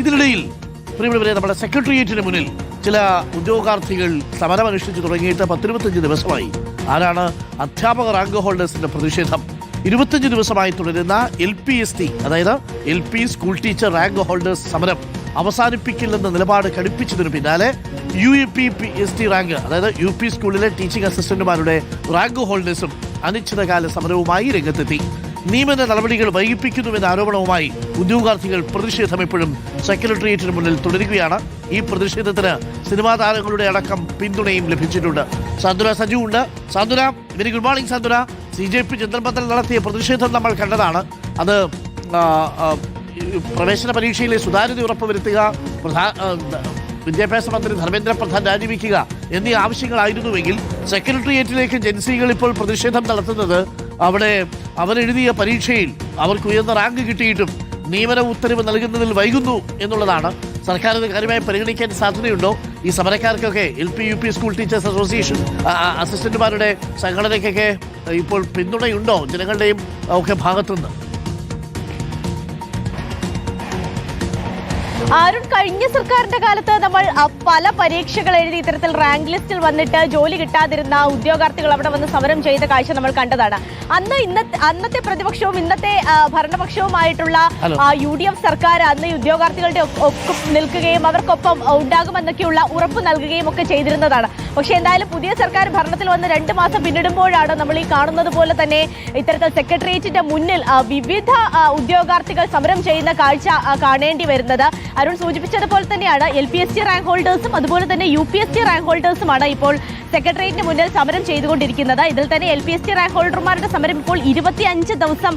ഇതിനിടയിൽ പ്രിയപ്പെട്ടവരെ, നമ്മുടെ സെക്രട്ടേറിയറ്റിന് മുന്നിൽ ചില ഉദ്യോഗാർത്ഥികൾ സമരമനുഷ്ഠിച്ചു തുടങ്ങിയിട്ട് 10-25 ദിവസമായി. ആരാണ്? അധ്യാപക റാങ്ക് ഹോൾഡേഴ്സിന്റെ പ്രതിഷേധം. 25 ദിവസമായി തുടരുന്ന LPST, അതായത് LP school teacher rank holders സമരം അവസാനിപ്പിക്കില്ലെന്ന നിലപാട് കടുപ്പിച്ചതിനു പിന്നാലെ UPST റാങ്ക്, അതായത് UP സ്കൂളിലെ ടീച്ചിങ് അസിസ്റ്റന്റുമാരുടെ റാങ്ക് ഹോൾഡേഴ്സും അനിശ്ചിതകാല സമരവുമായി രംഗത്തെത്തി. നിയമന നടപടികൾ വൈകിപ്പിക്കുന്നുവെന്ന ആരോപണവുമായി ഉദ്യോഗാർത്ഥികൾ പ്രതിഷേധം ഇപ്പോഴും സെക്രട്ടേറിയറ്റിന് മുന്നിൽ തുടരുകയാണ്. ഈ പ്രതിഷേധത്തിന് സിനിമാ താരങ്ങളുടെ അടക്കം പിന്തുണയും ലഭിച്ചിട്ടുണ്ട്. സാന്ത്വന സജു ഉണ്ട്. സാന്ത്വന, വെരി ഗുഡ് മോർണിംഗ്. സാന്ത്വന, CJP ജന്തർമന്ദിൽ നടത്തിയ പ്രതിഷേധം നമ്മൾ കണ്ടതാണ്. അത് പ്രവേശന പരീക്ഷയിലെ സുതാര്യത ഉറപ്പുവരുത്തുക, വിദ്യാഭ്യാസ മന്ത്രി ധർമ്മേന്ദ്ര പ്രധാൻ രാജിവെക്കുക എന്നീ ആവശ്യങ്ങളായിരുന്നുവെങ്കിൽ സെക്രട്ടേറിയറ്റിലേക്ക് ജൻസികൾ ഇപ്പോൾ പ്രതിഷേധം നടത്തുന്നത് അവിടെ അവരെഴുതിയ പരീക്ഷയിൽ അവർക്ക് ഉയർന്ന റാങ്ക് കിട്ടിയിട്ടും നിയമന ഉത്തരവ് നൽകുന്നതിൽ വൈകുന്നു എന്നുള്ളതാണ്. സർക്കാർ ഇത് കാര്യമായി പരിഗണിക്കാൻ സാധ്യതയുണ്ടോ? ഈ സമരക്കാർക്കൊക്കെ LP UP school teachers association അസിസ്റ്റന്റുമാരുടെ സംഘടനയ്ക്കൊക്കെ ഇപ്പോൾ പിന്തുണയുണ്ടോ ജനങ്ങളുടെയും ഒക്കെ ഭാഗത്തുനിന്ന്? അരുൺ, കഴിഞ്ഞ സർക്കാരിന്റെ കാലത്ത് നമ്മൾ പല പരീക്ഷകൾ എഴുതി ഇത്തരത്തിൽ റാങ്ക് ലിസ്റ്റിൽ വന്നിട്ട് ജോലി കിട്ടാതിരുന്ന ഉദ്യോഗാർത്ഥികൾ അവിടെ വന്ന് സമരം ചെയ്ത കാഴ്ച നമ്മൾ കണ്ടതാണ്. അന്നത്തെ പ്രതിപക്ഷവും ഇന്നത്തെ ഭരണപക്ഷവുമായിട്ടുള്ള UDF സർക്കാർ അന്ന് ഉദ്യോഗാർത്ഥികളുടെ ഒപ്പം നിൽക്കുകയും അവർക്കൊപ്പം ഉണ്ടാകുമെന്നൊക്കെയുള്ള ഉറപ്പ് നൽകുകയും ഒക്കെ ചെയ്തിരുന്നതാണ്. പക്ഷെ എന്തായാലും പുതിയ സർക്കാർ ഭരണത്തിൽ വന്ന് 2 മാസം പിന്നിടുമ്പോഴാണ് നമ്മൾ ഈ കാണുന്നത് പോലെ തന്നെ ഇത്തരത്തിൽ സെക്രട്ടേറിയറ്റിന്റെ മുന്നിൽ വിവിധ ഉദ്യോഗാർത്ഥികൾ സമരം ചെയ്യുന്ന കാഴ്ച കാണേണ്ടി വരുന്നത്. അരുൺ സൂചിപ്പിച്ചതുപോലെ തന്നെയാണ് LPST റാങ്ക് ഹോൾഡേഴ്സും അതുപോലെ തന്നെ UPST റാങ്ക് ഹോൾഡേഴ്സുമാണ് ഇപ്പോൾ സെക്രട്ടേറിയറ്റിന് മുന്നിൽ സമരം ചെയ്തുകൊണ്ടിരിക്കുന്നത്. ഇതിൽ തന്നെ LPST റാങ്ക് ഹോൾഡർമാരുടെ സമരം ഇപ്പോൾ 25 ദിവസം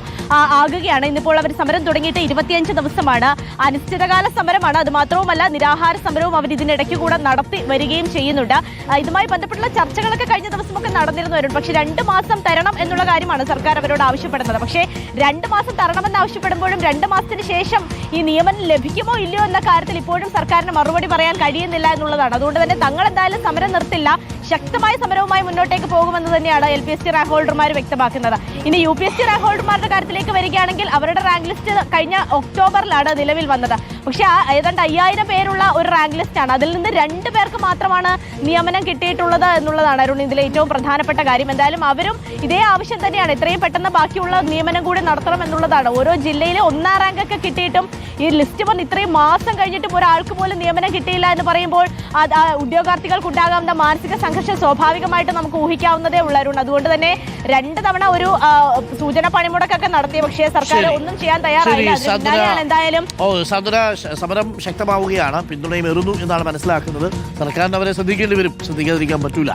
ആകുകയാണ്. ഇന്നിപ്പോൾ അവർ സമരം തുടങ്ങിയിട്ട് 25 ദിവസമാണ്. അനിശ്ചിതകാല സമരമാണ്. അത് മാത്രവുമല്ല, നിരാഹാര സമരവും അവർ ഇതിനിടയ്ക്ക് കൂടെ നടത്തി വരികയും ചെയ്യുന്നുണ്ട്. ഇതുമായി ബന്ധപ്പെട്ടുള്ള ചർച്ചകളൊക്കെ കഴിഞ്ഞ ദിവസമൊക്കെ നടന്നിരുന്നു വരും. പക്ഷേ 2 മാസം തരണം എന്നുള്ള കാര്യമാണ് സർക്കാർ അവരോട് ആവശ്യപ്പെടുന്നത്. പക്ഷേ 2 മാസം തരണമെന്ന് ആവശ്യപ്പെടുമ്പോഴും 2 മാസത്തിന് ശേഷം ഈ നിയമനം ലഭിക്കുമോ ഇല്ലയോ എന്ന കാര്യത്തിൽ ഇപ്പോഴും സർക്കാരിന് മറുപടി പറയാൻ കഴിയുന്നില്ല എന്നുള്ളതാണ്. അതുകൊണ്ട് തന്നെ തങ്ങൾ എന്തായാലും സമരം നിർത്തില്ല, ശക്തമായ സമരവുമായി മുന്നോട്ടേക്ക് പോകുമെന്ന് തന്നെയാണ് LPST റാങ്ക് ഹോൾഡർമാർ വ്യക്തമാക്കുന്നത്. ഇനി UPST റാങ്ക് ഹോൾഡർമാരുടെ കാര്യത്തിലേക്ക് വരികയാണെങ്കിൽ അവരുടെ റാങ്ക് ലിസ്റ്റ് കഴിഞ്ഞ ഒക്ടോബറിലാണ് നിലവിൽ വന്നത്. പക്ഷേ ഏതാണ്ട് 5000 പേരുള്ള ഒരു റാങ്ക് ലിസ്റ്റാണ്. അതിൽ നിന്ന് 2 പേർക്ക് മാത്രമാണ് നിയമനം കിട്ടിയിട്ടുള്ളത് എന്നുള്ളതാണ് അരുൺ ഇതിലെ ഏറ്റവും പ്രധാനപ്പെട്ട കാര്യം. എന്തായാലും അവരും ഇതേ ആവശ്യം തന്നെയാണ്, എത്രയും പെട്ടെന്ന് ബാക്കിയുള്ള നിയമനം കൂടി നടത്തണം എന്നുള്ളതാണ്. ഓരോ ജില്ലയിലെ 1ാം റാങ്കൊക്കെ കിട്ടിയിട്ടും ഈ ലിസ്റ്റ് വന്ന് ഇത്രയും മാസം കഴിഞ്ഞിട്ടും ഒരാൾക്ക് പോലും നിയമനം കിട്ടിയില്ല എന്ന് പറയുമ്പോൾ ഉദ്യോഗാർത്ഥികൾക്കുണ്ടാകാവുന്ന മാനസിക സംഘർഷം സ്വാഭാവികമായിട്ട് നമുക്ക് ഊഹിക്കാവുന്നതേ ഉള്ളവരുണ്ട്. അതുകൊണ്ട് തന്നെ 2 തവണ ഒരു സൂചന പണിമുടക്കൊക്കെ നടത്തി, പക്ഷേ സർക്കാർ ഒന്നും ചെയ്യാൻ തയ്യാറായില്ല. എന്തായാലും സമരം ശക്തമാവുകയാണ്, പിന്തുണയും ഏറുന്നു എന്നാണ് മനസ്സിലാക്കുന്നത്. സർക്കാരിന് അവരെ ശ്രദ്ധിക്കേണ്ടി വരും, ശ്രദ്ധിക്കാതിരിക്കാൻ പറ്റൂല.